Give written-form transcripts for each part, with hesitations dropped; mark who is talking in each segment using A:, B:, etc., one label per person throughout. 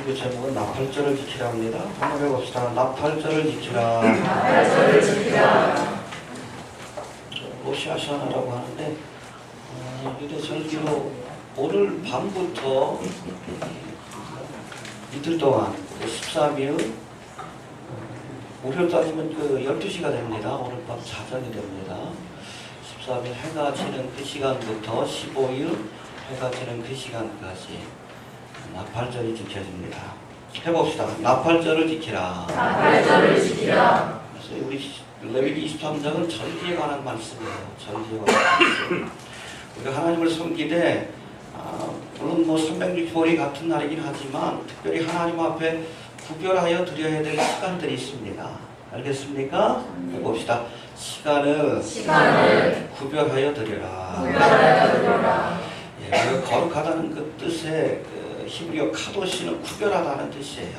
A: 설교 제목은 나팔절을 지키라 합니다. 한번 해봅시다. 나팔절을 지키라.
B: 나팔절을 지키라.
A: 로시아샤나라고 하는데 유대 절기로 오늘 밤부터 이틀 동안 13일 우리로 따지면 12시가 됩니다. 오늘 밤 자정이 됩니다. 13일 해가 지는 그 시간부터 15일 해가 지는 그 시간까지 나팔절이 지켜집니다. 해봅시다. 나팔절을 지키라.
B: 나팔절을 지키라.
A: 그래서 우리 레위기 23장은 절기에 관한 말씀이에요. 절기에 관한 말씀. 우리가 하나님을 섬기되 물론 365일이 같은 날이긴 하지만 특별히 하나님 앞에 구별하여 드려야 될 시간들이 있습니다. 알겠습니까? 해봅시다. 시간을 구별하여 드려라. 예, 거룩하다는 그 뜻의 히브리어 카도시는 구별하다는 뜻이에요.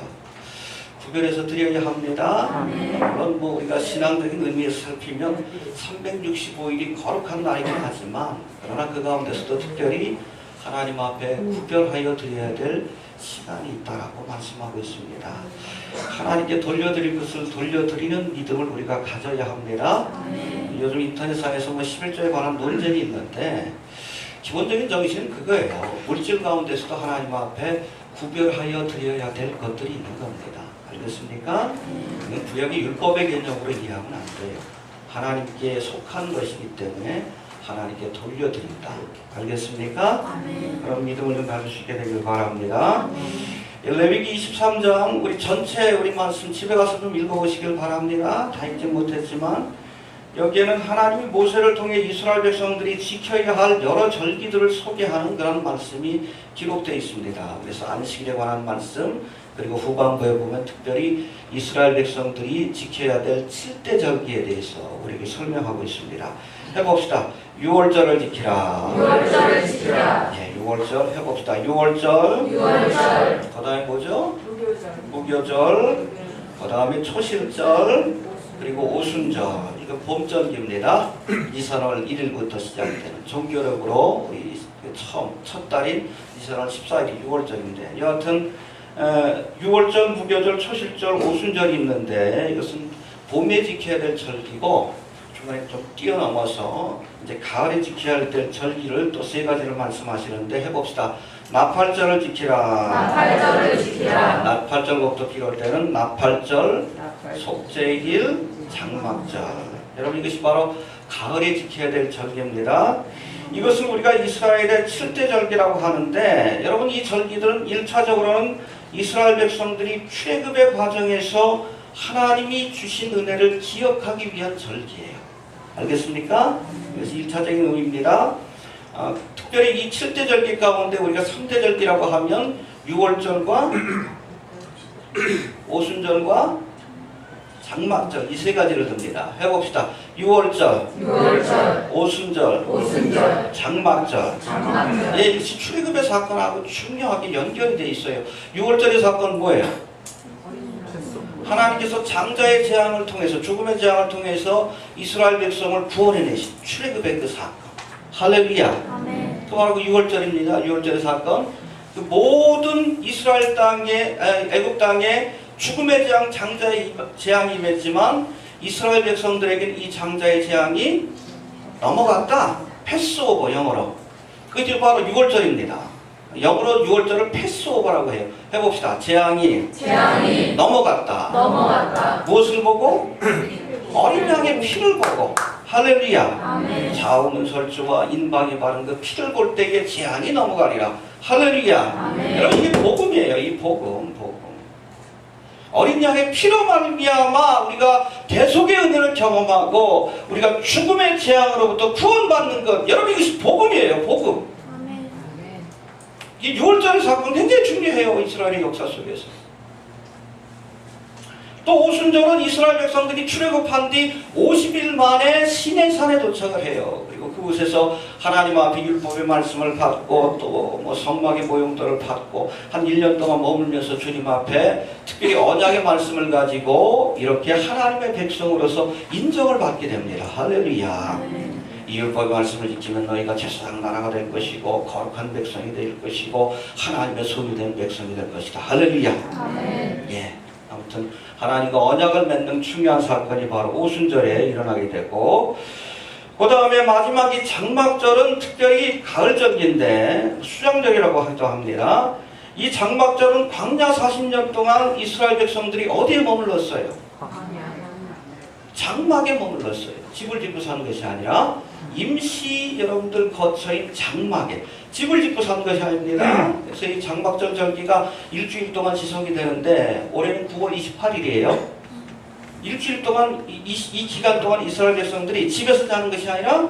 A: 구별해서 드려야 합니다. 물론 우리가 신앙적인 의미에서 살피면 365일이 거룩한 날이긴 하지만 그러나 그 가운데서도 특별히 하나님 앞에 구별하여 드려야 될 시간이 있다라고 말씀하고 있습니다. 하나님께 돌려드릴 것을 돌려드리는 믿음을 우리가 가져야 합니다. 요즘 인터넷상에서 11조에 관한 논쟁이 있는데 기본적인 정신은 그거예요. 물질 가운데서도 하나님 앞에 구별하여 드려야 될 것들이 있는 겁니다. 알겠습니까? 구약의 율법의 개념으로 이해하면 안 돼요. 하나님께 속한 것이기 때문에 하나님께 돌려드린다. 알겠습니까? 그럼 믿음을 좀 가질 수 있게 되길 바랍니다. 레위기 23장 우리 전체 우리 말씀 집에 가서 좀 읽어보시길 바랍니다. 다 읽지 못했지만 여기에는 하나님이 모세를 통해 이스라엘 백성들이 지켜야 할 여러 절기들을 소개하는 그런 말씀이 기록되어 있습니다. 그래서 안식일에 관한 말씀 그리고 후반부에 보면 특별히 이스라엘 백성들이 지켜야 될 7대 절기에 대해서 우리에게 설명하고 있습니다. 해봅시다. 6월절을 지키라.
B: 6월절을 지키라.
A: 예, 6월절 해봅시다. 6월절. 그 다음에 뭐죠? 무교절. 그 다음에 초실절. 그리고 오순절. 이거 봄절기입니다. 이산월 1일부터 시작되는 종교력으로 우리 첫 달인 이산월 14일이 6월절인데 여하튼 6월절, 무교절, 초실절, 오순절이 있는데 이것은 봄에 지켜야 될 절기고 중간에 좀 뛰어넘어서 이제 가을에 지켜야 될 절기를 또 세 가지를 말씀하시는데 해봅시다. 나팔절을 지키라. 나팔절부터 비롯되는 나팔절, 속죄일, 장막절. 여러분 이것이 바로 가을에 지켜야 될 절기입니다. 이것을 우리가 이스라엘의 7대 절기라고 하는데 여러분 이 절기들은 1차적으로는 이스라엘 백성들이 출애굽의 과정에서 하나님이 주신 은혜를 기억하기 위한 절기예요. 알겠습니까? 그래서 1차적인 의미입니다. 특별히 이 7대 절기 가운데 우리가 3대 절기라고 하면 6월절과 오순절과 장막절 이 세 가지를 듭니다. 해봅시다. 6월절, 오순절, 장막절. 예, 이것이 출애굽의 사건하고 중요하게 연결이 되어 있어요. 6월절의 사건은 뭐예요? 하나님께서 장자의 재앙을 통해서 죽음의 재앙을 통해서 이스라엘 백성을 구원해내신 출애굽의 그 사건. 할렐루야. 그 바로 6월절입니다. 6월절의 사건. 그 모든 이스라엘 땅에 애굽 땅에 죽음의 재앙, 장자의 재앙이 임했지만 이스라엘 백성들에게는 이 장자의 재앙이 넘어갔다. 패스오버 영어로. 그게 바로 6월절입니다. 영어로 6월절을 패스오버라고 해요. 해봅시다. 재앙이 넘어갔다. 무엇을 보고? 어린 양의 피를 보고. 할렐루야. 자웅설주와 인방이 바른 그 피를 볼 때에 재앙이 넘어가리라. 할렐루야. 여러분 이게 복음이에요. 이 복음. 어린 양의 피로 말미암아 우리가 대속의 은혜를 경험하고 우리가 죽음의 재앙으로부터 구원받는 것. 여러분 이것이 복음이에요. 복음. 이 6월절의 사건은 굉장히 중요해요. 이스라엘의 역사 속에서. 또 오순절은 이스라엘 백성들이 출애굽한 뒤 50일 만에 시내산에 도착을 해요. 그리고 그곳에서 하나님 앞에 율법의 말씀을 받고 또 성막의 모형도를 받고 한 1년 동안 머물면서 주님 앞에 특별히 언약의 말씀을 가지고 이렇게 하나님의 백성으로서 인정을 받게 됩니다. 할렐루야. 이 율법의 말씀을 지키면 너희가 제사장 나라가 될 것이고 거룩한 백성이 될 것이고 하나님의 소유된 백성이 될 것이다. 할렐루야.
B: 아멘.
A: 예. 아무튼 하나님과 언약을 맺는 중요한 사건이 바로 오순절에 일어나게 되고, 그 다음에 마지막이 장막절은 특별히 가을절기인데 수장절이라고 하기도 합니다. 이 장막절은 광야 40년 동안 이스라엘 백성들이 어디에 머물렀어요? 장막에 머물렀어요. 집을 짓고 사는 것이 아니라 임시 여러분들 거처인 장막에 집을 짓고 사는 것이 아닙니다. 그래서 이 장막절 절기가 일주일 동안 지속이 되는데 올해는 9월 28일이에요. 일주일 동안 이 기간 동안 이스라엘 백성들이 집에서 자는 것이 아니라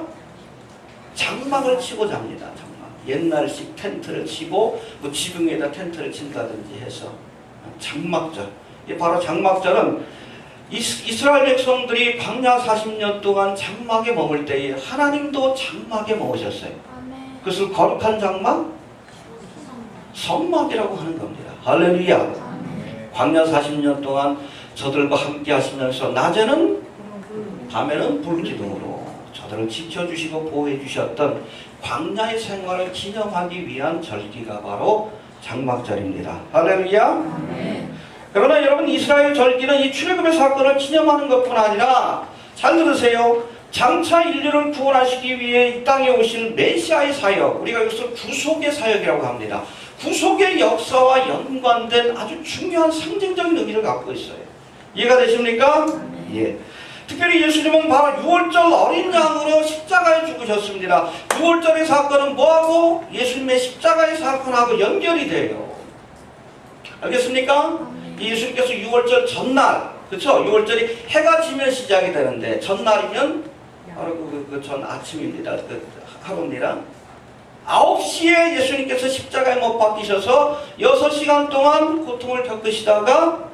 A: 장막을 치고 잡니다. 장막. 옛날식 텐트를 치고 뭐 지붕 위에다 텐트를 친다든지 해서 장막절. 이 바로 장막절은 이스라엘 백성들이 광야 40년 동안 장막에 머물 때에 하나님도 장막에 머무셨어요. 그것을 거룩한 장막, 성막이라고 하는 겁니다. 할렐루야. 광야 40년 동안 저들과 함께 하시면서 낮에는 밤에는 불기둥으로 저들을 지켜주시고 보호해 주셨던 광야의 생활을 기념하기 위한 절기가 바로 장막절입니다. 할렐루야. 그러나 여러분, 이스라엘 절기는 이 출애굽의 사건을 기념하는 것뿐 아니라, 잘 들으세요, 장차 인류를 구원하시기 위해 이 땅에 오신 메시아의 사역, 우리가 이것을 구속의 사역이라고 합니다. 구속의 역사와 연관된 아주 중요한 상징적인 의미를 갖고 있어요. 이해가 되십니까? 예. 특별히 예수님은 바로 6월절 어린 양으로 십자가에 죽으셨습니다. 6월절의 사건은 뭐하고? 예수님의 십자가의 사건하고 연결이 돼요. 알겠습니까? 예수님께서 6월절 전날, 그렇죠? 6월절이 해가 지면 시작이 되는데 전날이면 바로 전 아침입니다. 그 하루입니다. 9시에 예수님께서 십자가에 못 박히셔서 6시간 동안 고통을 겪으시다가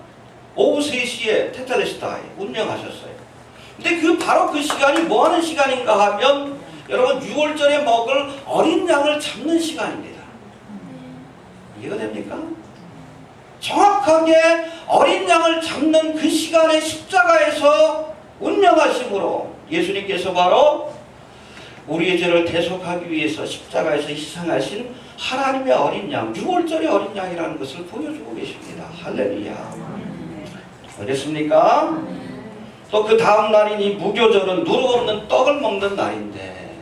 A: 오후 3시에 테텔레스타에 운명하셨어요. 근데 바로 그 시간이 뭐 하는 시간인가 하면 여러분 6월절에 먹을 어린 양을 잡는 시간입니다. 이해가 됩니까? 정확하게 어린 양을 잡는 그 시간에 십자가에서 운명하심으로 예수님께서 바로 우리의 죄를 대속하기 위해서 십자가에서 희생하신 하나님의 어린 양, 6월절의 어린 양이라는 것을 보여주고 계십니다. 할렐루야. 알겠습니까? 또 그 다음 날인 이 무교절은 누룩 없는 떡을 먹는 날인데,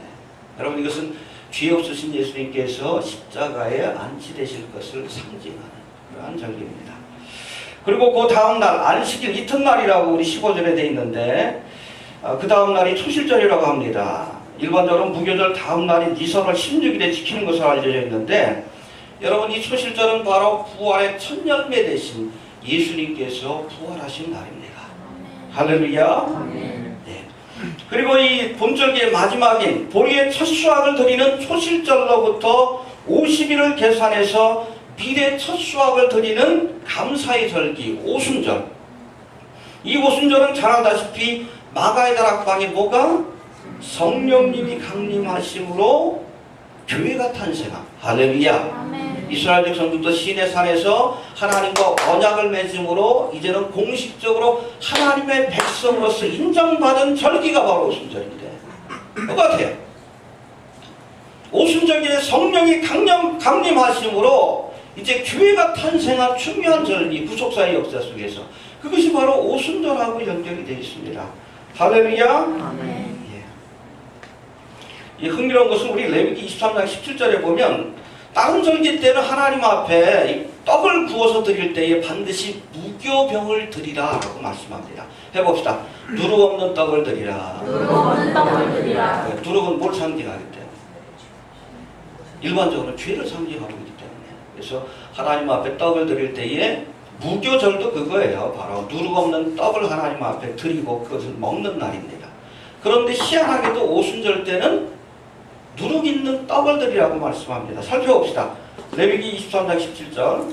A: 여러분 이것은 죄 없으신 예수님께서 십자가에 안치되실 것을 상징하는 그러한 절기입니다. 그리고 그 다음 날 안식일 이튿날이라고 우리 15절에 되어 있는데, 그 다음 날이 초실절이라고 합니다. 일반적으로 무교절 다음 날인 니선월 16일에 지키는 것으로 알려져 있는데, 여러분 이 초실절은 바로 부활의 첫 열매 되신 예수님께서 부활하신 날입니다. 할렐루야. 네. 그리고 이 본절기의 마지막인 보리의 첫 수확을 드리는 초실절로부터 50일을 계산해서 밀의 첫 수확을 드리는 감사의 절기 오순절. 이 오순절은 잘 알다시피 마가의 다락방에 뭐가? 성령님이 강림하심으로 교회가 탄생함. 할렐루야. 이스라엘 백성들도 시내 산에서 하나님과 언약을 맺음으로 이제는 공식적으로 하나님의 백성으로서 인정받은 절기가 바로 오순절인데, 똑같아요. 오순절기에 성령이 강림하심으로 이제 교회가 탄생한 중요한 절기, 구속사의 역사 속에서 그것이 바로 오순절하고 연결이 되어 있습니다. 할렐루야. 이 흥미로운 것은 우리 레위기 23장 17절에 보면 다른 절기 때는 하나님 앞에 떡을 구워서 드릴 때에 반드시 무교병을 드리라 라고 말씀합니다. 해봅시다. 누룩 없는 떡을 드리라.
B: 누룩 없는 떡을 드리라.
A: 누룩은 뭘 상징하기 때문에? 일반적으로 죄를 상징하고 있기 때문에. 그래서 하나님 앞에 떡을 드릴 때에 무교절도 그거예요. 바로 누룩 없는 떡을 하나님 앞에 드리고 그것을 먹는 날입니다. 그런데 희한하게도 오순절 때는 누룩 있는 떡을 드리라고 말씀합니다. 살펴봅시다. 레위기 23장 17절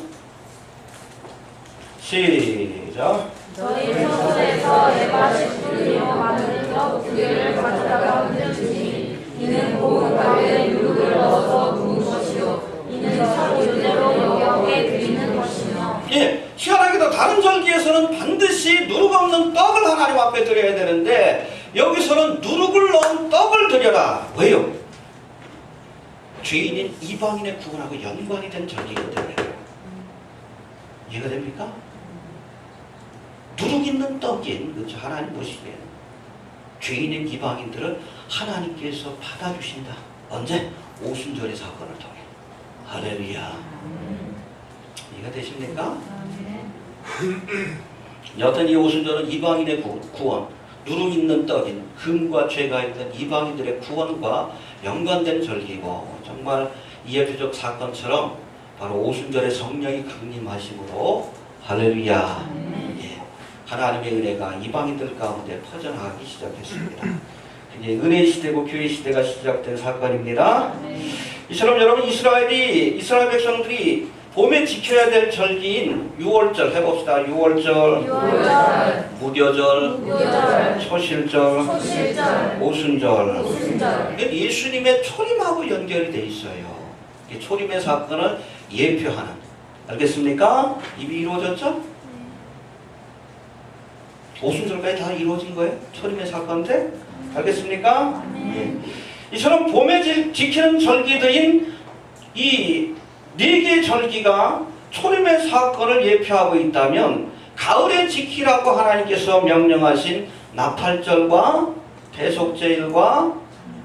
A: 시작.
B: 너희 처소에서 예바식 뿌리로 만든 떡 2개를 가져다가 흔들주니 이는 고운 가루에 누룩을 넣어서 구운 것이요 이는 첫 유대로 여겨게 드리는 것이며.
A: 예, 희한하게도 다른 절기에서는 반드시 누룩 없는 떡을 하나님 앞에 드려야 되는데 여기서는 누룩을 넣은 아름다운 떡을 드려라. 왜요? 죄인인 이방인의 구원하고 연관이 된 절기이기 때문에. 이해가 됩니까? 누룩 있는 떡인 그렇죠. 하나님 보시기에 죄인인 이방인들을 하나님께서 받아주신다. 언제? 오순절의 사건을 통해. 할렐루야. 이해가 되십니까? 여튼 이 오순절은 이방인의 구원, 누룩 있는 떡인 흠과 죄가 있는 이방인들의 구원과 연관된 절기고, 정말 이해표적 사건처럼 바로 오순절에 성령이 강림하심으로 할렐루야, 예, 하나님의 은혜가 이방인들 가운데 퍼져나가기 시작했습니다. 이제 은혜 시대고 교회 시대가 시작된 사건입니다. 이처럼 여러분 이스라엘 백성들이 봄에 지켜야 될 절기인 유월절 해봅시다. 유월절, 무교절, 초실절, 오순절. 이게 예수님의 초림하고 연결이 돼 있어요. 이 초림의 사건을 예표하는. 알겠습니까? 이미 이루어졌죠? 오순절까지 다 이루어진 거예요. 초림의 사건인데. 알겠습니까? 예. 이처럼 봄에 지키는 절기들인 이 4개의 절기가 초림의 사건을 예표하고 있다면, 가을에 지키라고 하나님께서 명령하신 나팔절과 대속제일과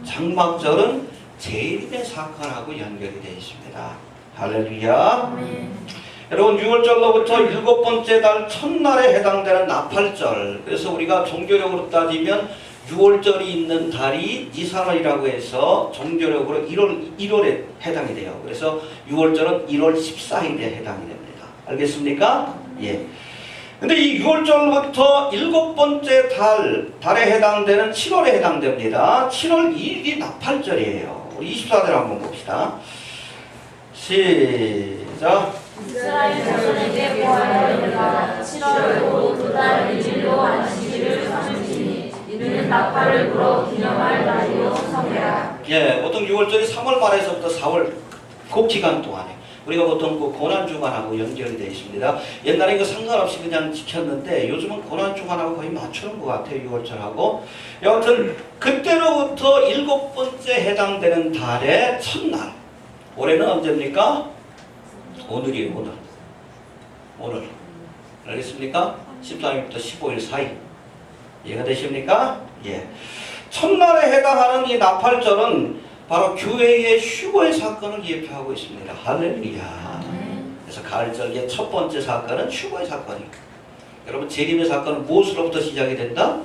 A: 장막절은 재림의 사건하고 연결이 되어 있습니다. 할렐루야. 여러분, 6월절로부터 7번째 달 첫날에 해당되는 나팔절. 그래서 우리가 종교력으로 따지면 6월절이 있는 달이 니산월이라고 해서 종교력으로 1월에 해당이 돼요. 그래서 6월절은 1월 14일에 해당이 됩니다. 알겠습니까? 예. 근데 이 6월절부터 7번째 달에 해당되는 7월에 해당됩니다. 7월 2일이 나팔절이에요. 우리 24절 한번 봅시다. 시작.
B: 이스라엘 자손에게 보아야 이르라. 7월 5달 1일로 안식일을 삼으시니 이는 나팔을 불어 기념할 날이요 성회라.
A: 예, 보통 6월절이 3월 말에서부터 4월 그 기간 동안에 우리가 보통 그 고난주간하고 연결이 되어 있습니다. 옛날에 이거 상관없이 그냥 지켰는데 요즘은 고난주간하고 거의 맞추는 것 같아요. 6월절하고. 여하튼 그때로부터 7번째 해당되는 달의 첫날. 올해는 언제입니까? 오늘이에요. 오늘. 알겠습니까? 13일부터 15일 사이. 이해가 되십니까? 예. 첫날에 해당하는 이 나팔절은 바로 교회의 휴거의 사건을 예표하고 있습니다. 할렐루야. 그래서 가을절기의 첫 번째 사건은 휴거의 사건이에요. 여러분, 재림의 사건은 무엇으로부터 시작이 된다?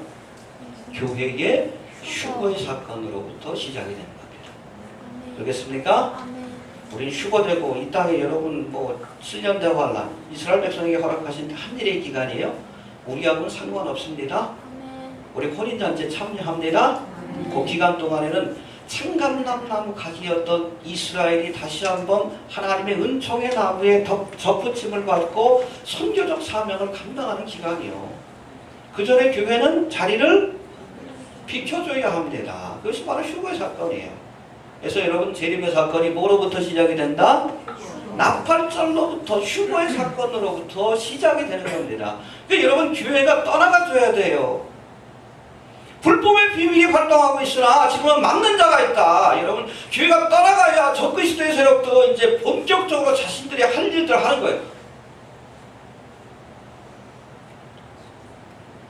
A: 교회의 휴거의 사건으로부터 시작이 되는 겁니다. 알겠습니까? 우린 휴거되고 이 땅에 여러분 뭐 7년 대환란, 이스라엘 백성에게 허락하신 한일의 기간이에요. 우리하고는 상관없습니다. 우리 혼인잔치에 참여합니다. 그 기간 동안에는 창감나무 가지였던 이스라엘이 다시 한번 하나님의 은총의 나무에 접붙임을 받고 선교적 사명을 감당하는 기간이요. 그 전에 교회는 자리를 비켜줘야 합니다. 그것이 바로 휴거의 사건이에요. 그래서 여러분, 재림의 사건이 뭐로부터 시작이 된다? 나팔절로부터, 휴거의 사건으로부터 시작이 되는 겁니다. 그러니까 여러분, 교회가 떠나가줘야 돼요. 불법의 비밀이 활동하고 있으나 지금은 막는 자가 있다. 여러분, 교회가 떠나가야 적그리스도의 세력도 이제 본격적으로 자신들이 할 일들을 하는 거예요.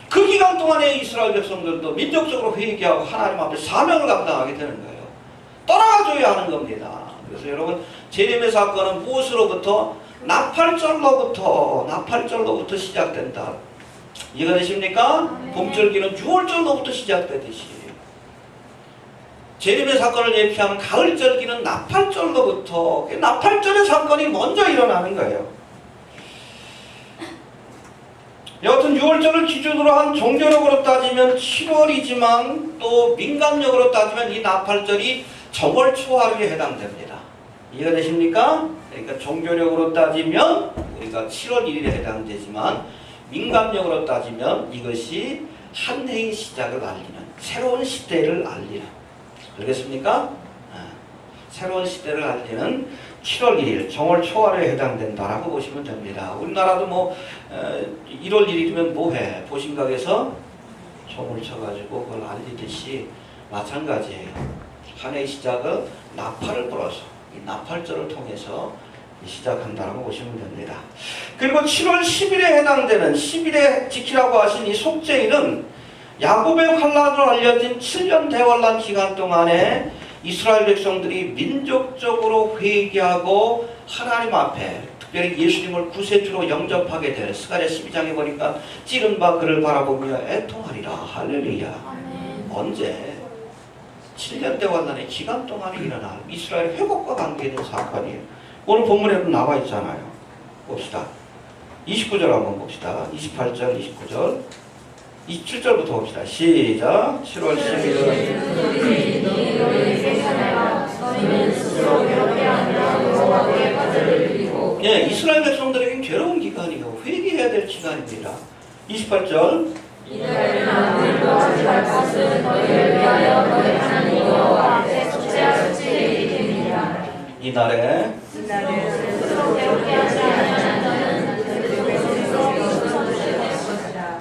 A: 그 기간 동안에 이스라엘 백성들도 민족적으로 회개하고 하나님 앞에 사명을 감당하게 되는 거예요. 떠나가줘야 하는 겁니다. 그래서 여러분, 재림의 사건은 무엇으로부터? 나팔절로부터 시작된다. 이해가 되십니까? 봄절기는 6월절로부터 시작되듯이 재림의 사건을 예표하는 가을절기는 나팔절로부터, 나팔절의 사건이 먼저 일어나는 거예요. 여하튼 6월절을 기준으로 한 종교력으로 따지면 7월이지만 또 민간력으로 따지면 이 나팔절이 정월 초하루에 해당됩니다. 이해가 되십니까? 그러니까 종교력으로 따지면 우리가 7월 1일에 해당되지만 민간력으로 따지면 이것이 한 해의 시작을 알리는, 새로운 시대를 알리는, 알겠습니까? 새로운 시대를 알리는 7월 1일 정월 초하루에 해당된다라고 보시면 됩니다. 우리나라도 뭐 1월 1일이면 뭐해? 보신각에서 종을 쳐가지고 그걸 알리듯이 마찬가지예요. 한 해의 시작은 나팔을 불어서 이 나팔절을 통해서 시작한다고 보시면 됩니다. 그리고 7월 10일에 해당되는 10일에 지키라고 하신 이 속죄일은 야곱의 환란으로 알려진 7년 대환란 기간 동안에 이스라엘 백성들이 민족적으로 회개하고 하나님 앞에 특별히 예수님을 구세주로 영접하게 될 스가랴 12장에 보니까 찌른 바 그를 바라보며 애통하리라. 할렐루야. 언제? 7년 대환란의 기간 동안에 일어날 이스라엘 회복과 관계된 사건이에요. 오늘 본문에도 나와 있잖아요. 봅시다. 29절 한번 봅시다. 28절, 29절, 27절부터 봅시다. 시작. 7월 11일 예, 이스라엘 백성들에겐 괴로운 기간이요. 회개해야 될 기간입니다. 28절
B: 이들은 아무일도 하지 말 것은 너희를 위하여 너희 하나님 여호와 앞에 속죄할 속죄일이 됩니다.
A: 이날에
B: 스스로 괴롭게 하지 아니하는 자는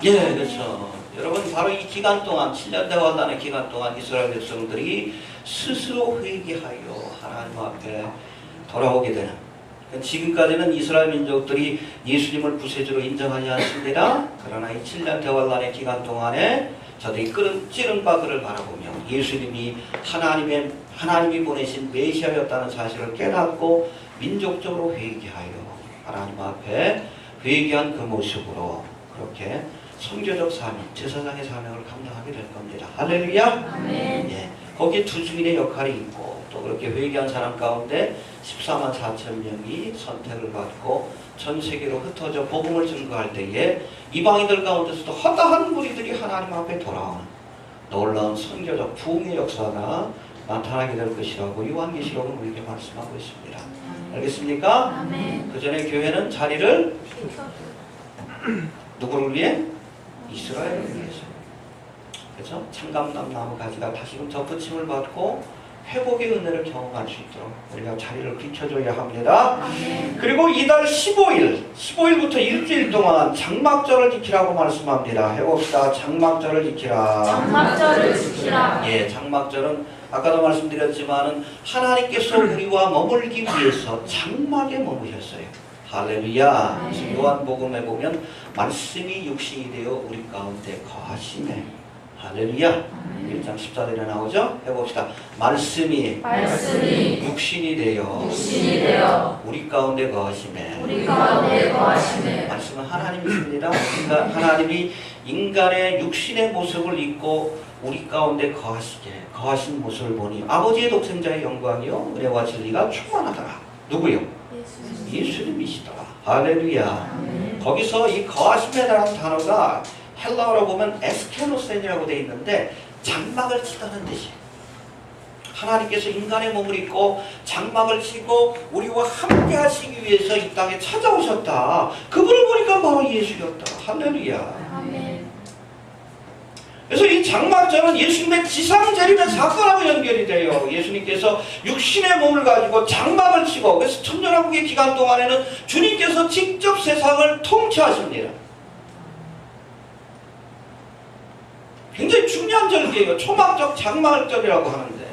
A: 예, 그렇죠. 여러분 바로 이 기간 동안 7년 대환란의 기간 동안 이스라엘 백성들이 스스로 회개하여 하나님 앞에 돌아오게 되는 지금까지는 이스라엘 민족들이 예수님을 구세주로 인정하지 않습니다. 그러나 이 7년 대환란의 기간 동안에 저들이 찌른 바 그를 바라보며 예수님이 하나님이 보내신 메시아였다는 사실을 깨닫고 민족적으로 회개하여 하나님 앞에 회개한 그 모습으로 그렇게 선교적 사명, 제사장의 사명을 감당하게 될 겁니다. 할렐루야.
B: 아멘.
A: 예, 거기에 두 주인의 역할이 있고 또 그렇게 회개한 사람 가운데 14만 4천 명이 선택을 받고 전 세계로 흩어져 복음을 증거할 때에 이방인들 가운데서도 허다한 무리들이 하나님 앞에 돌아오는 놀라운 선교적 부흥의 역사가 나타나게 될 것이라고 요한계시록은 우리에게 말씀하고 있습니다. 알겠습니까?
B: 아멘.
A: 그 전에 교회는 자리를 누구를 위해? 이스라엘을 위해서. 그렇죠? 창감나무 나무 가지가 다시금 덧붙임을 받고 회복의 은혜를 경험할 수 있도록 우리가 자리를 비춰줘야 합니다.
B: 아멘.
A: 그리고 이달 15일부터 일주일 동안 장막절을 지키라고 말씀합니다. 해봅시다. 장막절을 지키라.
B: 장막절을 지키라.
A: 예, 장막절은 아까도 말씀드렸지만은 하나님께서 우리와 머물기 위해서 장막에 머무셨어요. 할렐루야. 그래서 요한복음에 보면 말씀이 육신이 되어 우리 가운데 거하시네. 할렐루야. 1장 14절에 나오죠? 해봅시다. 말씀이 육신이 되어 우리 가운데 거하시네. 말씀은 하나님이십니다. 그러니까 하나님이 인간의 육신의 모습을 입고 우리 가운데 거하신 모습을 보니 아버지의 독생자의 영광이요 은혜와 진리가 충만하더라. 누구요? 예수님이시더라. 할렐루야. 거기서 이 거하심이라는 단어가 헬라어로 보면 에스케노센이라고 되어 있는데 장막을 치다는 뜻이에요. 하나님께서 인간의 몸을 입고 장막을 치고 우리와 함께 하시기 위해서 이 땅에 찾아오셨다. 그분을 보니까 바로 예수였다. 할렐루야.
B: 아멘.
A: 그래서 이 장막절은 예수님의 지상재림의 사건하고 연결이 돼요. 예수님께서 육신의 몸을 가지고 장막을 치고 그래서 천년왕국의 기간 동안에는 주님께서 직접 세상을 통치하십니다. 굉장히 중요한 절기예요. 초막적 장막절이라고 하는데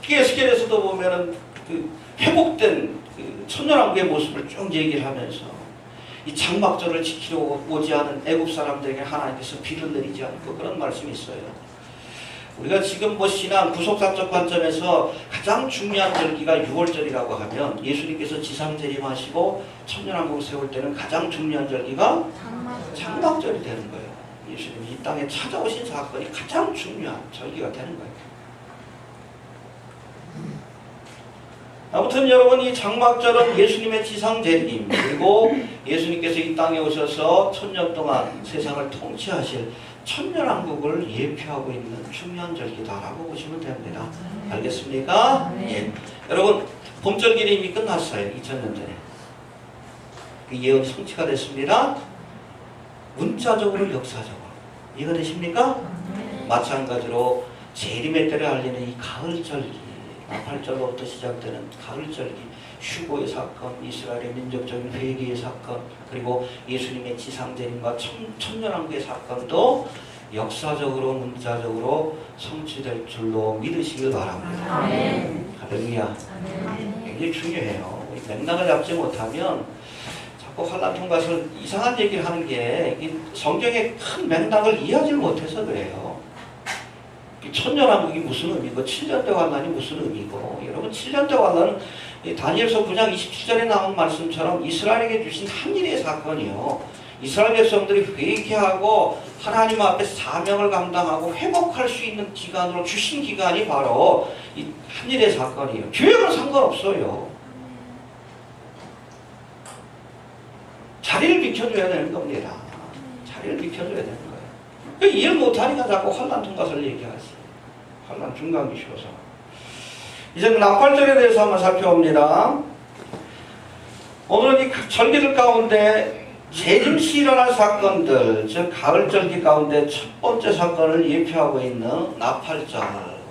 A: 에스겔에서도 보면은 그 회복된 그 천년왕국의 모습을 쭉 얘기를 하면서 이 장막절을 지키러 오지 않은 애국 사람들에게 하나님께서 비를 내리지 않고 그런 말씀이 있어요. 우리가 지금 신앙 구속사적 관점에서 가장 중요한 절기가 6월절이라고 하면 예수님께서 지상재림하시고 천년왕국을 세울 때는 가장 중요한 절기가 장막절이 되는 거예요. 예수님이 이 땅에 찾아오신 사건이 가장 중요한 절기가 되는 거예요. 아무튼 여러분 이 장막절은 예수님의 지상재림 그리고 예수님께서 이 땅에 오셔서 천년 동안 세상을 통치하실 천년왕국을 예표하고 있는 중요한 절기다라고 보시면 됩니다. 알겠습니까? 예. 여러분 봄절기는 이미 끝났어요. 2000년 전에. 그 예언이 성취가 됐습니다. 문자적으로 역사적으로 이해가 되십니까? 마찬가지로 재림의 때를 알리는 이 가을절기 나팔절로부터 시작되는 가을절기 휴고의 사건, 이스라엘의 민족적인 회개의 사건, 그리고 예수님의 지상재림과 천년왕국의 사건도 역사적으로 문자적으로 성취될 줄로 믿으시길 바랍니다.
B: 아멘.
A: 할렐루야. 굉장히 중요해요. 맥락을 잡지 못하면 자꾸 환란 통과설 이상한 얘기를 하는 게 성경의 큰 맥락을 이해하지 못해서 그래요. 천년왕국이 무슨 의미고 7년대 환란이 무슨 의미고, 여러분 7년대 환란은 다니엘서 9장 27절에 나온 말씀처럼 이스라엘에게 주신 한일의 사건이요, 이스라엘 백성들이 회개하고 하나님 앞에 사명을 감당하고 회복할 수 있는 기간으로 주신 기간이 바로 이 한일의 사건이에요. 교회는 상관없어요. 자리를 비켜줘야 되는 겁니다. 자리를 비켜줘야 되는 거예요. 이해를 못하니까 자꾸 환란 통과설 얘기하지. 환란 중간기 쉬워서. 이제 나팔절에 대해서 한번 살펴봅니다. 오늘은 이 절기들 가운데 재림시 일어날 사건들, 즉 가을절기 가운데 첫 번째 사건을 예표하고 있는 나팔절,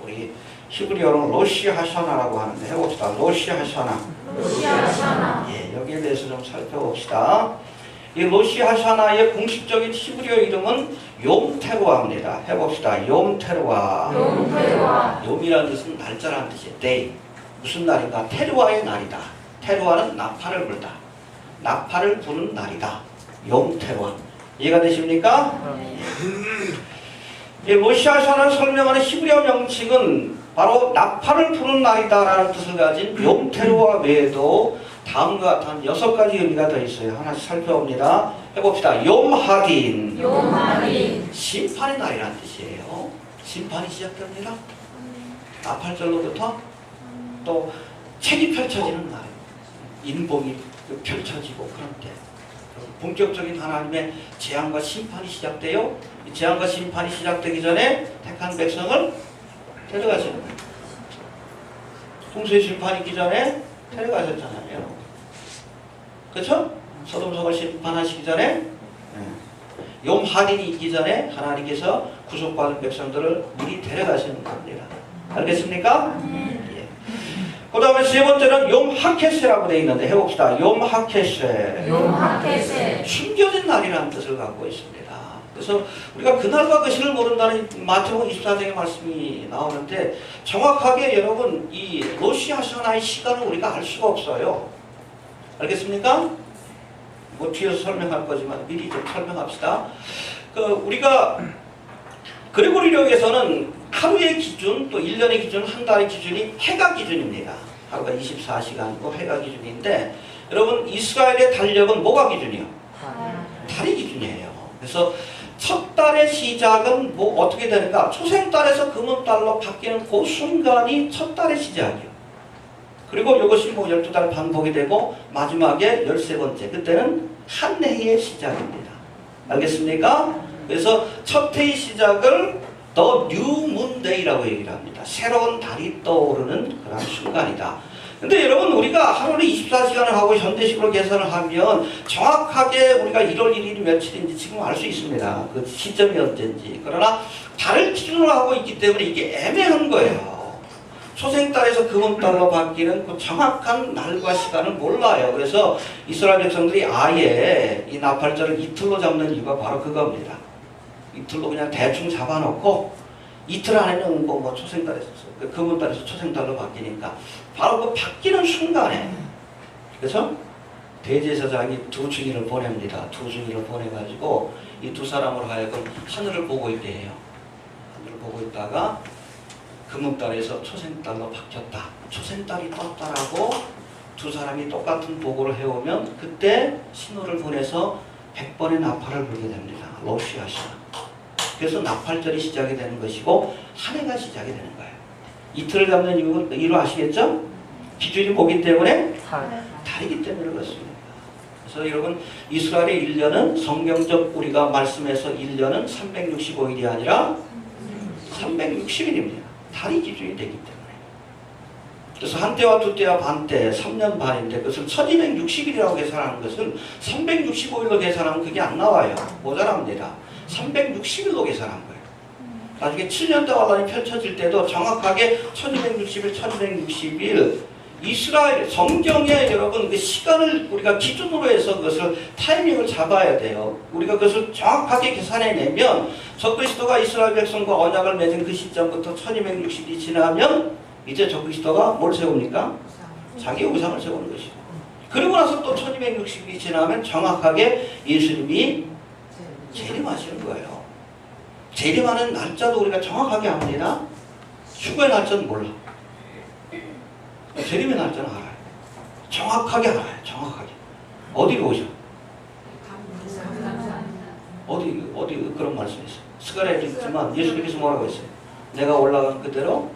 A: 우리 히브리어로 로시 하샤나라고 하는데 해봅시다. 로시 하샤나.
B: 로시 하샤나.
A: 예, 여기에 대해서 좀 살펴봅시다. 이 로시 하샤나의 공식적인 히브리어 이름은 욤테루아입니다. 해봅시다. 욤테루아.
B: 욤테루아.
A: 욤이라는 뜻은 날짜라는 뜻이에요. 데이. 무슨 날인가? 테루아의 날이다. 테루아는 나팔을 불다. 나팔을 부는 날이다. 욤테루아. 이해가 되십니까? 이 로시 하샤나를 설명하는 히브리어 명칭은 바로 나팔을 부는 날이다라는 뜻을 가진 욤테루아 외에도 다음과 같은 6가지 의미가 더 있어요. 하나씩 살펴봅니다. 해봅시다. 욤하딘.
B: 욤하딘.
A: 심판의 날이라는 뜻이에요. 심판이 시작됩니다. 나팔절로부터 또 책이 펼쳐지는 날. 인봉이 펼쳐지고 그런 때. 본격적인 하나님의 재앙과 심판이 시작돼요. 이 재앙과 심판이 시작되기 전에 택한 백성을 데려가시는 거예요. 홍수의 심판이 있기 전에 데려가셨잖아요. 그렇죠? 소돔성을 심판하시기 전에, 욤하딘이 있기 전에 하나님께서 구속받은 백성들을 미리 데려가시는 겁니다. 알겠습니까? 예. 그 다음에 세 번째는 욤하케세라고 되어 있는데 해봅시다. 욤하케세.
B: 욤하케세.
A: 숨겨진 날이라는 뜻을 갖고 있습니다. 그래서 우리가 그날과 그 시를 모른다는 마태복음 24장의 말씀이 나오는데, 정확하게 여러분 이 로시 하샤나의 시간을 우리가 알 수가 없어요. 알겠습니까? 뭐 뒤에서 설명할 거지만 미리 좀 설명합시다. 우리가 그리고리력에서는 하루의 기준, 또 1년의 기준, 한 달의 기준이 해가 기준입니다. 하루가 24시간이고 해가 기준인데, 여러분 이스라엘의 달력은 뭐가 기준이요? 달이 기준이에요. 그래서 첫 달의 시작은 뭐 어떻게 되는가? 초생달에서 금음달로 바뀌는 그 순간이 첫 달의 시작이요. 그리고 이것이 뭐 12달 반복이 되고 마지막에 13번째, 그때는 한 해의 시작입니다. 알겠습니까? 그래서 첫 해의 시작을 The New Moon Day라고 얘기를 합니다. 새로운 달이 떠오르는 그런 순간이다. 근데 여러분 우리가 하루를 24시간을 하고 현대식으로 계산을 하면 정확하게 우리가 1월 1일이 며칠인지 지금 알 수 있습니다. 그 시점이 언제인지. 그러나 달을 기준으로 하고 있기 때문에 이게 애매한 거예요. 초생달에서 금음달로 바뀌는 그 정확한 날과 시간을 몰라요. 그래서 이스라엘 백성들이 아예 이 나팔절을 이틀로 잡는 이유가 바로 그겁니다. 이틀로 그냥 대충 잡아놓고 이틀 안에는 뭐 초생달에서 금음달에서 초생달로 바뀌니까 바로 그 바뀌는 순간에, 그래서 대제사장이 두 중인을 보냅니다. 두 중인을 보내가지고 이 두 사람으로 하여금 하늘을 보고 있게 해요. 하늘을 보고 있다가 금음달에서 초생달로 바뀌었다, 초생달이 떴다라고 두 사람이 똑같은 보고를 해오면 그때 신호를 보내서 100번의 나팔을 불게 됩니다. 로시아시아. 그래서 나팔절이 시작이 되는 것이고 한 해가 시작이 되는 거예요. 이틀을 잡는 이유 아시겠죠? 기준이 뭐기 때문에? 달이기 때문에 그렇습니다. 그래서 여러분 이스라엘의 1년은 성경적 우리가 말씀에서 1년은 365일이 아니라 360일입니다. 달이 기준이 되기 때문에. 그래서 한때와 두때와 반때 3년 반인데 그것을 1260일이라고 계산하는 것은 365일로 계산하면 그게 안 나와요. 모자랍니다. 360일로 계산한 거예요. 나중에 7년대 환란이 펼쳐질 때도 정확하게 1260일, 1260일 이스라엘 성경에 여러분 그 시간을 우리가 기준으로 해서 그것을 타이밍을 잡아야 돼요. 우리가 그것을 정확하게 계산해내면 적그리스도가 이스라엘 백성과 언약을 맺은 그 시점부터 1260이 지나면 이제 적그리스도가 뭘 세웁니까? 자기 우상을 세우는 것이고, 그리고 나서 또 1260이 지나면 정확하게 예수님이 재림하시는 거예요. 재림하는 날짜도 우리가 정확하게 압니다. 휴거의 날짜는 몰라. 재림의 날짜는 알아요. 정확하게 알아요. 정확하게. 어디로 오셔? 어디 그런 말씀이 있어요. 스가랴에도 있지만 예수님께서 뭐라고 했어요? 내가 올라간 그대로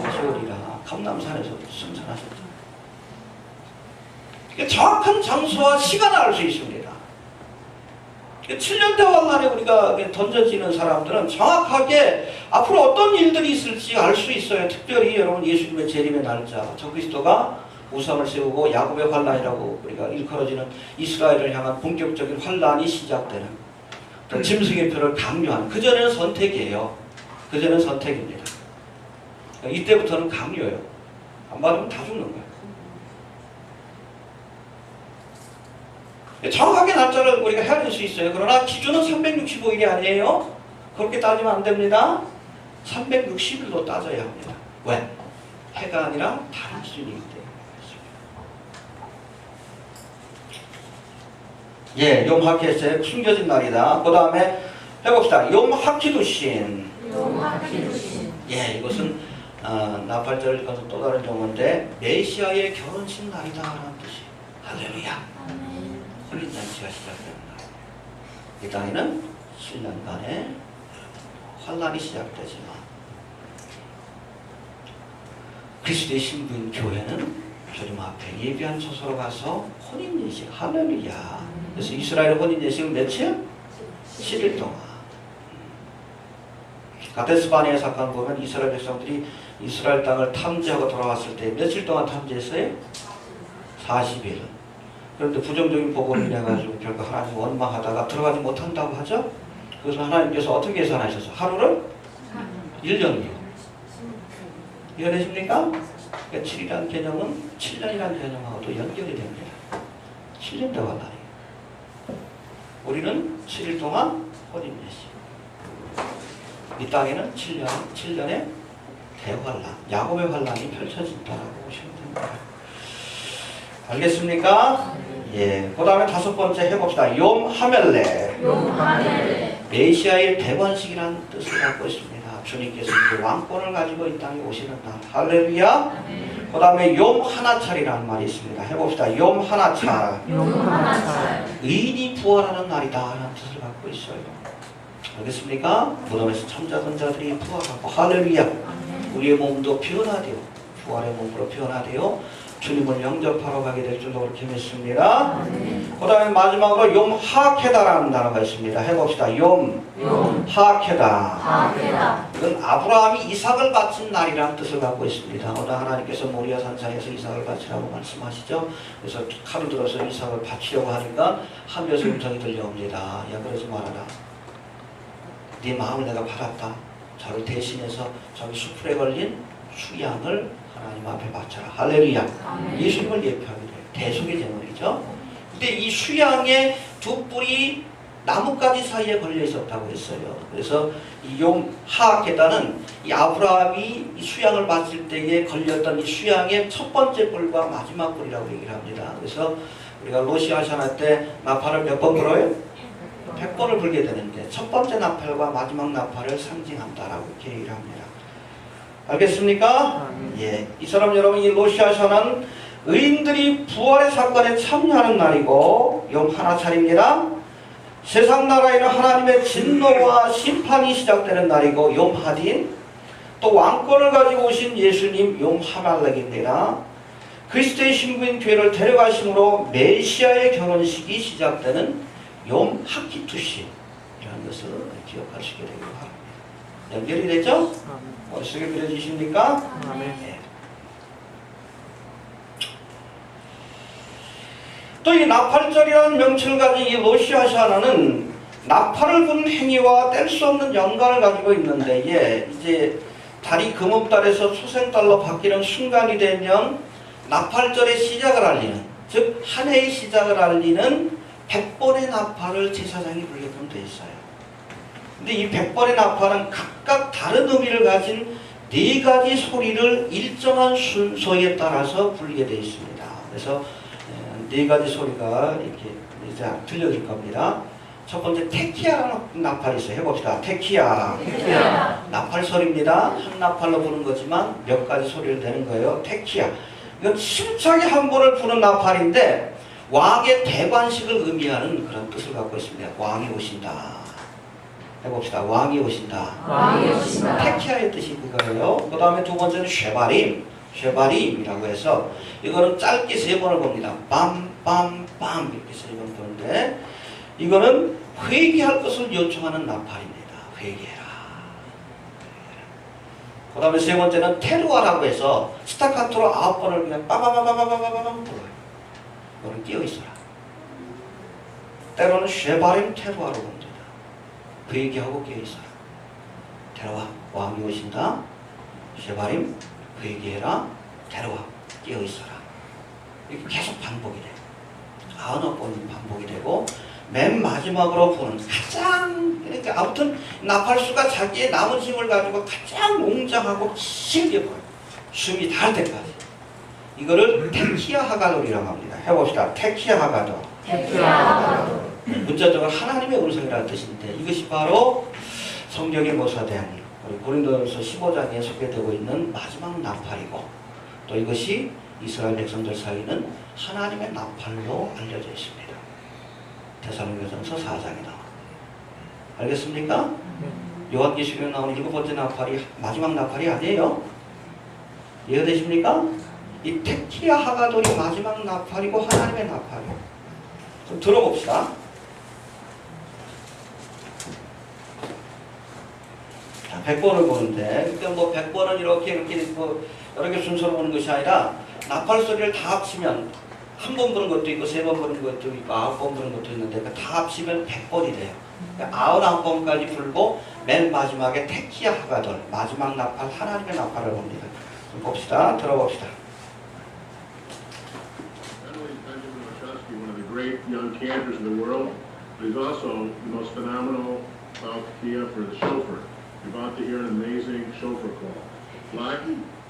A: 다시 오리라. 감람산에서 승천하셨죠. 정확한 장소와 시간을 알 수 있습니다. 7년 대환란에 우리가 던져지는 사람들은 정확하게 앞으로 어떤 일들이 있을지 알 수 있어요. 특별히 여러분 예수님의 재림의 날짜, 적그리스도가 우상을 세우고 야곱의 환란이라고 우리가 일컬어지는 이스라엘을 향한 본격적인 환란이 시작되는 짐승의 표를 강요하는, 그전에는 선택이에요. 그전에는 선택입니다. 이때부터는 강요예요. 안 받으면 다 죽는 거예요. 정확하게 날짜를 우리가 헤아릴 수 있어요. 그러나 기준은 365일이 아니에요. 그렇게 따지면 안 됩니다. 360일로 따져야 합니다. 왜? 해가 아니라 다른 기준이기 때문에. 예, 욤 하켓에 숨겨진 날이다. 그 다음에 해봅시다. 욤 하키두신. 예, 이것은 나팔절을 읽어서 또 다른 용어인데 메시아의 결혼식 날이다 라는 뜻이. 할렐루야. 혼인잔치가 시작되는 날. 이 땅에는 7년간의 환란이 시작되지만 그리스도의 신부인 교회는 주님 앞에 예비한 처소로 가서 혼인예식. 할렐루야. 그래서 이스라엘 혼인예식은 며칠? 7일 동안. 가데스 바네아 사건 보면 이스라엘 백성들이 이스라엘 땅을 탐지하고 돌아왔을 때 며칠 동안 탐지했어요? 40일. 그런데 부정적인 복음을 해가지고 결국 하나님 원망하다가 들어가지 못한다고 하죠? 그래서 하나님께서 어떻게 계산하셔서 하루를 1년이요. 이해되십니까? 그러니까 7이라는 개념은 7년이라는 개념하고도 연결이 됩니다. 7년 대환란이에요. 우리는 7일 동안 혼인예식. 이 땅에는 7년의 대환란, 야곱의 환란이 펼쳐진다라고 보시면 됩니다. 알겠습니까? 예. 그 다음에 5번째 해봅시다. 욤 하멜레. 메시아의 대관식이라는 뜻을 갖고 있습니다. 주님께서 이제 왕권을 가지고 이 땅에 오시는 날. 할렐루야. 그 다음에 욤 하나찰이라는 말이 있습니다. 해봅시다. 욤 하나찰. 의인이 부활하는 날이다 라는 뜻을 갖고 있어요. 알겠습니까? 무덤에서 참자던 자들이 부활하고, 할렐루야. 우리의 몸도 변화되어 부활의 몸으로 변화되어 주님을 영접하러 가게 될 줄로 그렇게 믿습니다. 그 다음에 마지막으로 욤 하케다라는 단어가 있습니다. 해봅시다. 욤 하케다. 이건 아브라함이 이삭을 바친 날이라는 뜻을 갖고 있습니다. 오늘 하나님께서 모리아 산상에서 이삭을 바치라고 말씀하시죠. 그래서 칼을 들어서 이삭을 바치려고 하니까 한 벼슬 음성이 들려옵니다. 야, 그러지 말아라. 네 마음을 내가 받았다. 저를 대신해서 저기 수풀에 걸린 수양을 하나님 앞에 바쳐라. 할렐루야. 예수님을 예표하게 돼요. 대속의 제물이죠. 근데 이 수양의 두 뿔이 나뭇가지 사이에 걸려 있었다고 했어요. 그래서 이 욤 하케다는 이 아브라함이 이 수양을 바칠 때에 걸렸던 이 수양의 첫 번째 뿔과 마지막 뿔이라고 얘기를 합니다. 그래서 우리가 로시아샤나 때 나팔을 몇 번 불어요? 100번을 불게 되는데 첫 번째 나팔과 마지막 나팔을 상징한다라고 이렇게 얘기를 합니다. 알겠습니까? 예. 이 사람 여러분, 이 로시아샤는 의인들이 부활의 사건에 참여하는 날이고 욤 하나찰입니다. 세상 나라에는 하나님의 진노와 심판이 시작되는 날이고 욤 하딘, 또 왕권을 가지고 오신 예수님 욤 하말렉입니다. 그리스도의 신부인 교회를 데려가심으로 메시아의 결혼식이 시작되는 욤 하키투신 이라는 것을 기억하시게 되길 바랍니다. 연결이 되죠? 머릿속에 그려지십니까? 네. 또 이 나팔절이라는 명칭을 가진 이 로시아샤나는 나팔을 부는 행위와 뗄 수 없는 연관을 가지고 있는데, 예, 이제 달이 금음달에서 수생달로 바뀌는 순간이 되면 나팔절의 시작을 알리는, 즉 한 해의 시작을 알리는 100번의 나팔을 제사장이 불게끔 돼 있어요. 근데 이 100번의 나팔은 각각 다른 의미를 가진 네 가지 소리를 일정한 순서에 따라서 불리게 되어 있습니다. 그래서 네 가지 소리가 이렇게 이제 들려질 겁니다. 첫 번째 테키아라는 나팔이 있어요. 해봅시다. 테키아. 나팔 소리입니다. 한 나팔로 부는 거지만 몇 가지 소리를 내는 거예요. 테키아. 이건 힘차게 한 번을 부는 나팔인데 왕의 대관식을 의미하는 그런 뜻을 갖고 있습니다. 왕이 오신다. 해봅시다. 왕이 오신다.
B: 왕이 오신다.
A: 테키아의 뜻이 그거예요. 그 다음에 두 번째는 쉐바림이라고 해서 이거는 짧게 3번을 봅니다. 빰빰빰 이렇게 3번 보는데 이거는 회개할 것을 요청하는 나팔입니다. 회개해라. 그 다음에 세 번째는 테루아라고 해서 스타카토로 9번을 그냥 빠바바바바바바바바 불러요. 너는 끼어있어라. 때로는 쉐바림 테루아로 봅니다. 회개하고 끼어있어라. 테루아 왕이 오신다. 쉐바림 회개해라. 테루아 끼어있어라. 이렇게 계속 반복이 돼요. 9번 반복이 되고 맨 마지막으로 보는 가장 그러니까 아무튼 나팔수가 자기의 남은 힘을 가지고 가장 웅장하고 길게 보여요. 숨이 닿을 때까지. 이거를 테키아 하가돌이라고 합니다. 해봅시다. 테키아 하가돌. 문자적으로 하나님의 음성이라는 뜻인데 이것이 바로 성경에 묘사된 우리 고린도전서 15장에 소개되고 있는 마지막 나팔이고 또 이것이 이스라엘 백성들 사이에는 하나님의 나팔로 알려져 있습니다. 데살로니가전서 4장에 나옵니다. 알겠습니까? 요한계시록에 나오는 7번째 나팔이 마지막 나팔이 아니에요. 이해되십니까? 이 테키아 하가돌이 마지막 나팔이고 하나님의 나팔이에요. 좀 들어봅시다. 자, 100번을 보는데 그러니까 뭐 100번은 이렇게 뭐 여러 개 순서로 보는 것이 아니라 나팔 소리를 다 합치면 한 번 부는 것도 있고 3번 부는 것도 있고 9번 부는 것도 있는데 다 합치면 100번이 돼요. 99번까지 불고 맨 마지막에 테키아 하가돌 마지막 나팔 하나님의 나팔을 봅니다. 좀 봅시다. 들어봅시다.
C: Not only is Benjamin Oshowski one of the great young cantors in the world, but he's also the most phenomenal Balkia for the chauffeur. You're about to hear an amazing chauffeur call. Black?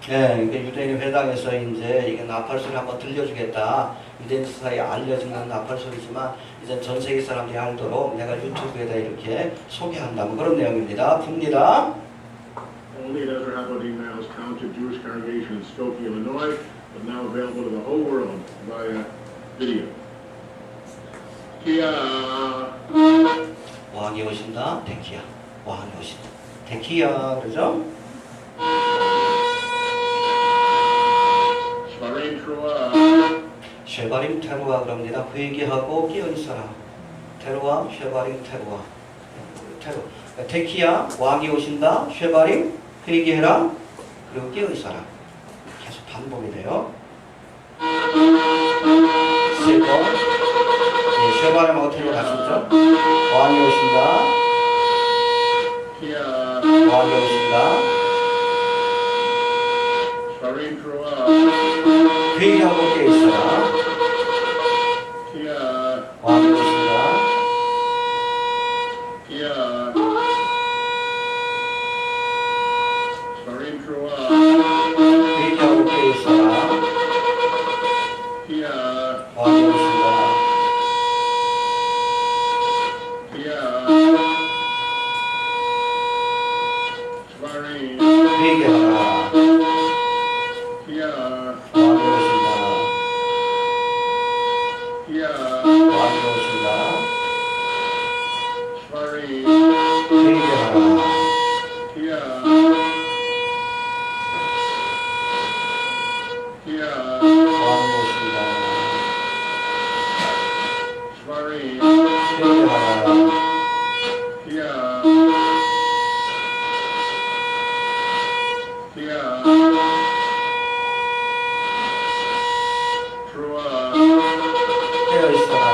A: 네, 이게 유대인 회당에서 이제 이게 나팔 소리 한번 들려주겠다. 유대인 사이에 알려진 건 나팔 소리지만 이제 전 세계 사람들이 알도록 내가 유튜브에다 이렇게 소개한다. 뭐 그런 내용입니다. 봅니다.
C: Only at Ezra Habodin Mouse Township Jewish Congregation in Skokie, Illinois, but now available to the whole world via video. Kia.
A: 왕이 오신다. 테키야. 왕이 오신다. 테키야. 그러죠?
C: Shvarim Trua.
A: 쉐바림 테루아 그럽니다. 회개하고 깨어있어라. 테루아, 쉐바림 테루아. 테루. 테키야, 왕이 오신다. 쉐바림, 회개해라. 그리고 깨어있어라. 계속 반복이 돼요. 3번. 예, 쉐바림하고 테루아 같이죠? 왕이 오신다.
C: Kia.
A: 왕이 오신다.
C: Shvarim Trua.
A: 회개하고 깨어있어라.
C: Kia.
A: 왕이 오신다.
C: Kia. Shvarim Trua.
A: 회개하고 깨어있어라.
C: Kia.
A: 왕이 오신다.
C: Kia. Shvarim.
A: 회개하라.
C: Kia.
A: 왕이 오신다.
C: Kia.
A: 왕이 오신다.
C: Shvarim.
A: 회개하라.
C: Kia. Kia.
A: 왕이 오신다.
C: Shvarim.
A: 회개하라.
C: Kia. Kia. Trua.
A: 깨어있어라.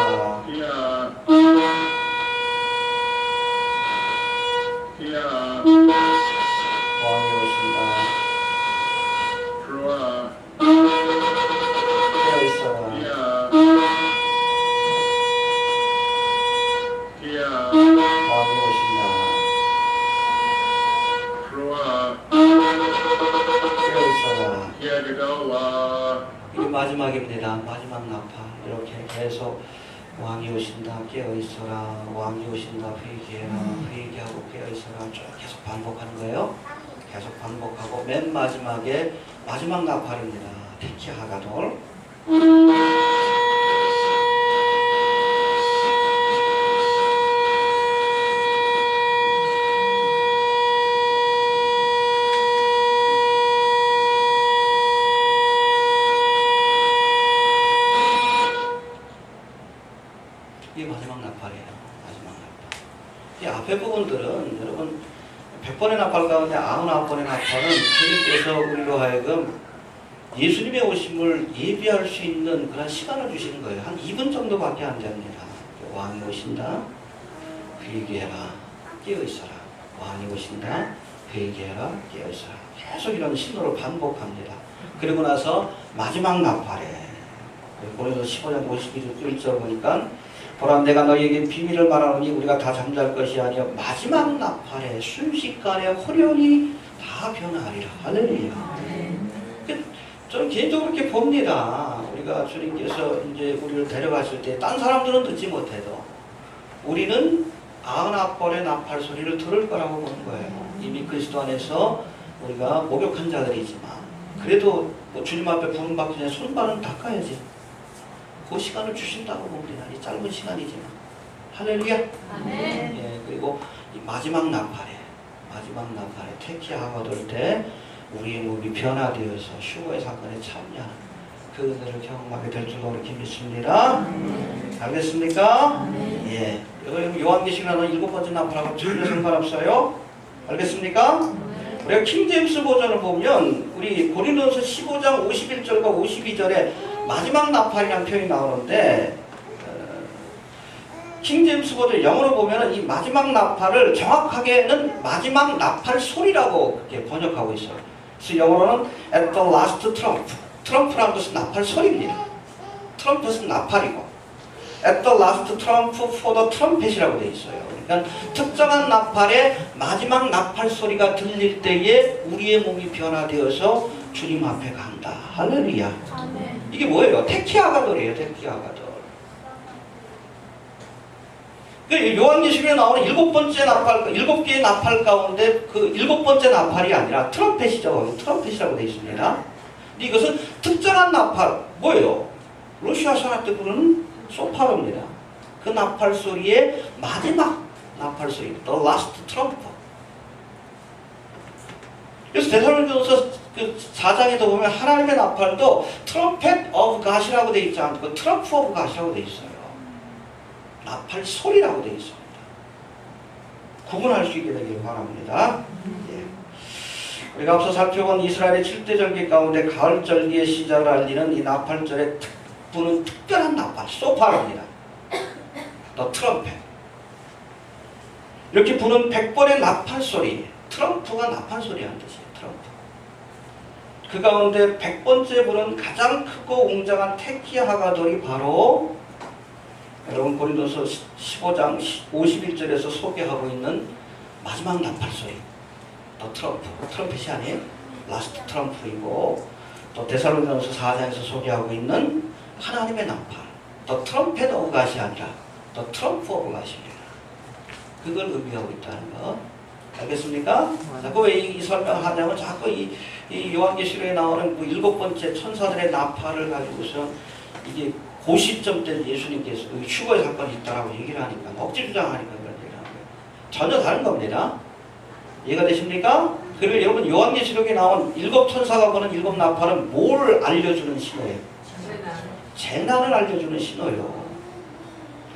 C: Kia. Kia.
A: 왕이 오신다.
C: Trua.
A: 깨어있어라.
C: Kia. Kia.
A: 왕이 오신다. 마지막입니다. 마지막 나팔. 이렇게 계속 왕이 오신다 깨어있어라, 왕이 오신다 회개해라, 회개하고 깨어있어라 쭉 계속 반복하는 거예요. 계속 반복하고 맨 마지막에 마지막 나팔입니다. 테키아 하가돌. 이게 마지막 나팔이에요. 마지막 나팔. 이 앞에 부분들은 여러분 100번의 나팔 가운데 99번의 나팔은 주님께서 우리로 하여금 예수님의 오심을 예비할 수 있는 그런 시간을 주시는 거예요. 한 2분 정도밖에 안 됩니다. 왕이 오신다, 회개해라, 깨어있어라. 왕이 오신다, 회개해라, 깨어있어라. 계속 이런 신호를 반복합니다. 그리고 나서 마지막 나팔에 고린도서 15장 51절 보니까 보라 내가 너희에게 비밀을 말하노니 우리가 다 잠잘 것이 아니여 마지막 나팔에 순식간에 호련히 다 변하리라. 할렐루야. 저는 개인적으로 그렇게 봅니다. 우리가 주님께서 이제 우리를 데려가실 때 딴 사람들은 듣지 못해도 우리는 99번의 나팔 소리를 들을 거라고 보는 거예요. 이미 그리스도 안에서 우리가 목욕한 자들이지만 그래도 뭐 주님 앞에 부름받기 전에 손발은 닦아야지. 그 시간을 주신다고 봅니다. 이 짧은 시간이지만. 할렐루야.
B: 아멘.
A: 예, 그리고 이 마지막 나팔에 테키아 하가돌 때 우리의 몸이 변화되어서 휴거의 사건에 참여하는 그 은혜를 경험하게 될 줄로 그렇게 믿습니다. 알겠습니까? 예. 여러분 요한계시록에는 7번째 나팔하고 전혀 상관없어요. 알겠습니까? 우리가 킹제임스 버전을 보면 우리 고린도서 15장 51절과 52절에 마지막 나팔이라는 표현이 나오는데 킹제임스 버전 영어로 보면 이 마지막 나팔을 정확하게는 마지막 나팔 소리라고 그렇게 번역하고 있어요. 그래서 영어로는 at the last trump. 트럼프라는 것은 나팔 소리입니다. 트럼펫은 나팔이고 at the last trump for the trumpet이라고 되어 있어요. 그러니까 특정한 나팔의 마지막 나팔 소리가 들릴 때에 우리의 몸이 변화되어서 주님 앞에 간다. 할렐루야.
B: 아멘.
A: 이게 뭐예요? 테키아가돌이에요. 테키아가돌. 요한계시록에 나오는 7번째 나팔, 7개의 나팔 가운데 그 7번째 나팔이 아니라 트럼펫이죠. 트럼펫이라고 되어 있습니다. 근데 이것은 특정한 나팔, 뭐예요? 러시아 사람 때 부르는 소파로입니다. 그 나팔 소리의 마지막 나팔 소리, the last trump. 그래서 데살로니가서 그 4장에도 보면 하나님의 나팔도 trumpet of God이라고 되어 있지 않고 trump of God이라고 되어 있어요. 나팔 소리라고 되어 있습니다. 구분할 수 있게 되길 바랍니다. 예. 우리가 앞서 살펴본 이스라엘의 7대 절기 가운데 가을 절기의 시작을 알리는 이 나팔절의 부는 특별한 나팔, 소파로입니다. 또 트럼펫. 이렇게 부는 100번의 나팔 소리, 트럼프가 나팔 소리라는 뜻이에요. 트럼프. 그 가운데 100번째 부는 가장 크고 웅장한 테키아 하가돌이 바로 여러분 고린도서 15장 51절에서 소개하고 있는 마지막 나팔 소리. 또 트럼프, 트럼펫이 아니에요. 라스트 트럼프이고 또 데살로니가서 4장에서 소개하고 있는 하나님의 나팔. 또 트럼펫 오브 갓이 아니라 또 트럼프 오브 갓입니다. 그걸 의미하고 있다는 거. 알겠습니까? 자꾸 왜 이 설명하냐면 자꾸 이 요한계시록에 나오는 그 7번째 천사들의 나팔을 가지고서 이게 고시점 때 예수님께서 휴거의 사건이 있다라고 얘기를 하니까 억지 주장하니까 그런 얘기를 하는 거예요. 전혀 다른 겁니다. 이해가 되십니까? 그리고 여러분 요한계시록에 나온 7천사가 보는 7 나팔은 뭘 알려주는 신호예요? 재난을 알려주는 신호예요.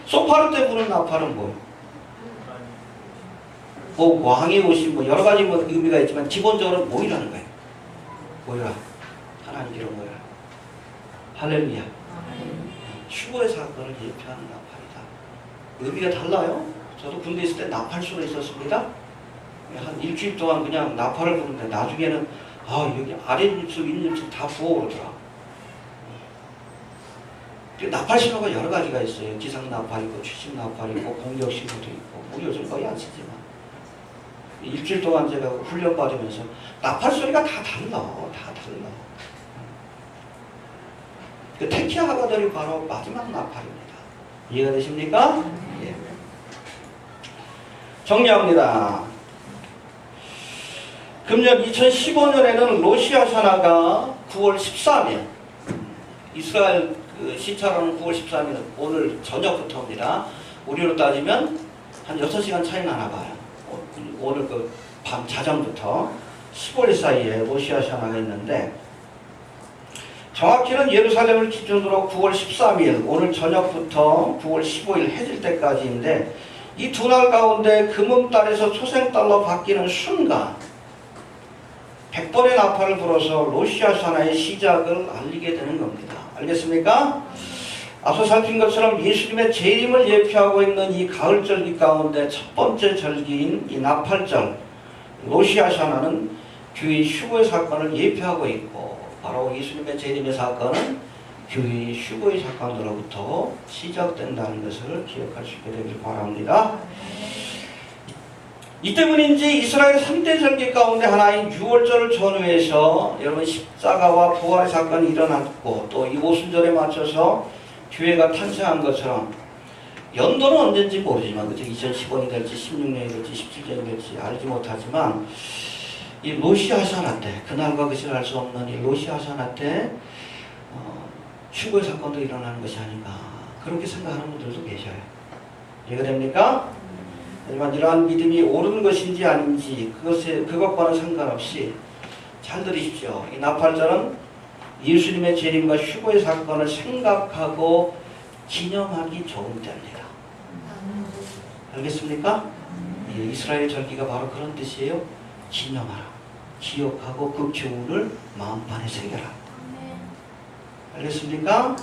A: 소파르 때 부는 나팔은 뭐예요? 뭐 왕이 오신 뭐 여러 가지 뭐 의미가 있지만 기본적으로 모이라는 거예요. 모이라. 하나님께로 모이라. 할렐루야. 휴거의 사건을 예표하는 나팔이다. 의미가 달라요. 저도 군대 있을 때 나팔수로 있었습니다. 한 일주일 동안 그냥 나팔을 부르는데 나중에는 여기 아랫입술, 윗입술 다 부어 오르더라. 나팔 신호가 여러 가지가 있어요. 기상 나팔 있고, 취침 나팔 있고, 공격 신호도 있고, 뭐 요즘 거의 안 쓰지만. 일주일 동안 제가 훈련 받으면서 나팔 소리가 다 달라. 다 달라. 그 테키아 하가들이 바로 마지막 나팔입니다. 이해가 되십니까? 예. 정리합니다. 금년 2015년에는 로시아 산하가 9월 13일, 이스라엘 그 시차로는 9월 13일 오늘 저녁부터입니다. 우리로 따지면 한 6시간 차이 나나 봐요. 오늘 그 밤 자정부터 15일 사이에 로시아 산하가 있는데, 정확히는 예루살렘을 기준으로 9월 13일 오늘 저녁부터 9월 15일 해질 때까지인데, 이 두 날 가운데 금음달에서 초생달로 바뀌는 순간 100번의 나팔을 불어서 로시아 산하의 시작을 알리게 되는 겁니다. 알겠습니까? 앞서 살핀 것처럼 예수님의 재림을 예표하고 있는 이 가을절기 가운데 첫 번째 절기인 이 나팔절, 로시아 산하는 교회의 휴거의 사건을 예표하고 있고, 바로 예수님의 재림의 사건은 교회의 휴거의 사건으로부터 시작된다는 것을 기억할 수 있게 되길 바랍니다. 이 때문인지 이스라엘 3대 절기 가운데 하나인 유월절을 전후해서 여러분 십자가와 부활의 사건이 일어났고, 또 이 오순절에 맞춰서 교회가 탄생한 것처럼, 연도는 언제인지 모르지만, 그죠? 2015년이 될지 16년이 될지 17년이 될지 알지 못하지만, 이 로시아 산하 때, 그날과 그 시를 알 수 없는 이 로시아 산하 때 휴거의 사건도 일어나는 것이 아닌가, 그렇게 생각하는 분들도 계셔요. 이해가 됩니까? 하지만 이러한 믿음이 옳은 것인지 아닌지 그것과는 상관없이 잘 들으십시오. 이 나팔절은 예수님의 재림과 휴거의 사건을 생각하고 기념하기 좋은 때입니다. 알겠습니까? 예, 이스라엘 절기가 바로 그런 뜻이에요. 기념하라. 기억하고 그 교훈을 마음판에 새겨라. 알겠습니까?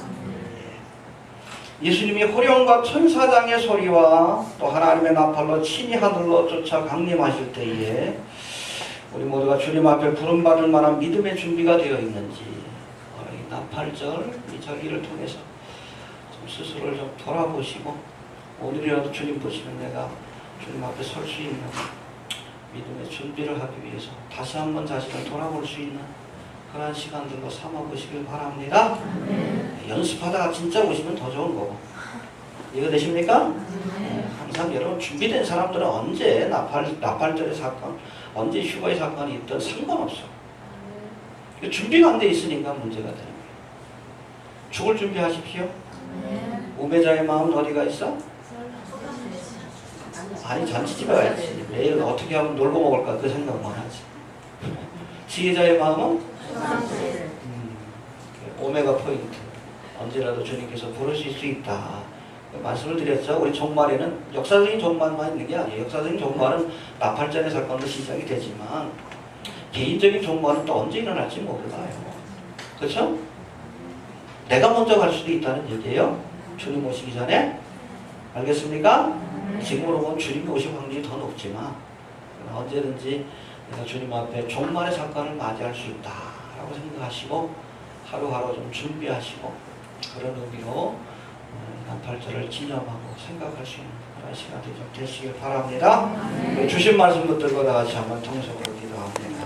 A: 예수님이 호령과 천사장의 소리와 또 하나님의 나팔로 친히 하늘로 쫓아 강림하실 때에 우리 모두가 주님 앞에 부름받을 만한 믿음의 준비가 되어 있는지, 이 나팔절, 이 절기를 통해서 좀 스스로를 좀 돌아보시고, 오늘이라도 주님 보시면 내가 주님 앞에 설 수 있는 믿음의 준비를 하기 위해서 다시 한번 자신을 돌아볼 수 있는 그런 시간들로 삼아보시길 바랍니다. 연습하다가 진짜 오시면 더 좋은 거고. 이거 되십니까? 항상 여러분 준비된 사람들은 언제 나팔절의 사건, 언제 휴거의 사건이 있든 상관없어. 준비가 안 돼 있으니까 문제가 되는 거예요. 죽을 준비하십시오. 우매자의 마음은 어디가 있어? 아니, 잔치집에 가야지. 매일 어떻게 하면 놀고 먹을까 그 생각만 하지. 지혜자의 마음은? 오메가 포인트. 언제라도 주님께서 부르실 수 있다. 말씀을 드렸죠. 우리 종말에는 역사적인 종말만 있는 게 아니에요. 역사적인 종말은 나팔절의 사건으로 시작이 되지만, 개인적인 종말은 또 언제 일어날지 몰라요. 그렇죠? 내가 먼저 갈 수도 있다는 얘기예요. 주님 오시기 전에. 알겠습니까? 지금으로 보면 주님이 오실 확률이 더 높지만, 언제든지 내가 주님 앞에 종말의 사건을 맞이할 수 있다라고 생각하시고 하루하루 좀 준비하시고, 그런 의미로 나팔절을 기념하고 생각할 수 있는 그런 시간이 좀 되시길 바랍니다. 주신 말씀 붙들고 다 같이 한번 통성으로 기도합니다.